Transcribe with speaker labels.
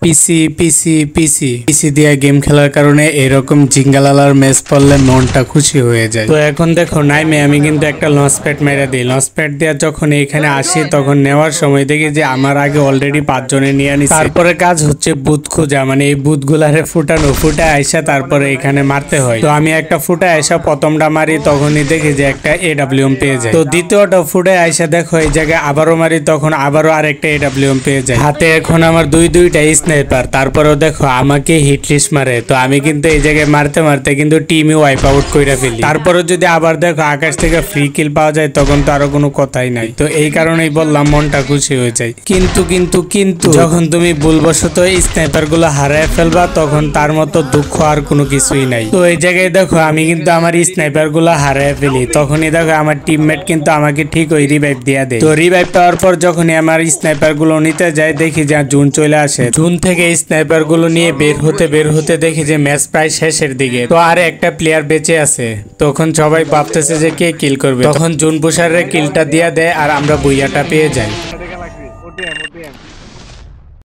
Speaker 1: পিসি পিসি পিসি পিসি দিয়ে গেম খেলার কারণে এরকম জিঙ্গালালার ম্যাচ পড়লে মনটা খুশি হয়ে যায়। তো এখন দেখো নাইমে আমি কিন্তু একটা লঞ্চ প্যাড মেরে দিই। লঞ্চ প্যাড দিয়ে যখন এখানে আসি তখন নেওয়ার সময় দেখি যে আমার আগে অলরেডি 5 জনে নিয়ে আনিছে। তারপরে কাজ হচ্ছে বুথ খোঁজা, মানে এই বুথ গুলারে ফুটানো, ফুটে আইসা তারপরে এখানে মারতে হয়। তো আমি একটা ফুটে আইসা প্রথমটা মারি, তখনই দেখি যে একটা AWM পেয়ে যায়। তো দ্বিতীয়টা ফুটে আইসা দেখো এই জায়গায় আবারও মারি, তখন আবারও আরেকটা AWM পেয়ে যায়। হাতে এখন আমার দুইটা স্নাইপার, তারপরেও দেখো আমাকে হিটলিস্ট মারে। তো আমি কিন্তু এই জায়গায় মারতে মারতে কিন্তু টিমই ওয়াইপ আউট করে ফেলি। তারপরে যদি আবার দেখো আকাশ থেকে ফ্রি কিল পাওয়া যায় তখন তো আরো কোনো কথাই নাই। তো এই কারণেই বললাম মনটা খুশি হয়ে যায়। কিন্তু কিন্তু কিন্তু যখন তুমি ভুলবশত স্নাইপার গুলো হারায় ফেলবা তখন তার মতো দুঃখ আর কোনো কিছুই নাই। তো এই জায়গায় দেখো আমি কিন্তু আমার স্নাইপার গুলো হারায় ফেলি, তখনই দেখো আমার টিমমেট কিন্তু আমাকে ঠিক ওই রিভাইভ দিয়ে দেয়। তো রিভাইভ পাওয়ার পর যখনই আমার স্নাইপার গুলো নিতে যায় দেখি যে জুন চলে আসে। জুন থেকে স্নাইপার গুলো নিয়ে বের হতে দেখি যে ম্যাচ প্রায় শেষের দিকে। তো আর একটা প্লেয়ার বেঁচে আছে। তখন সবাই ভাবতেছে যে কে কিল করবে, তখন জুন পুষারের কিলটা দিয়ে দেয় আর আমরা বুইয়াটা পেয়ে যাই।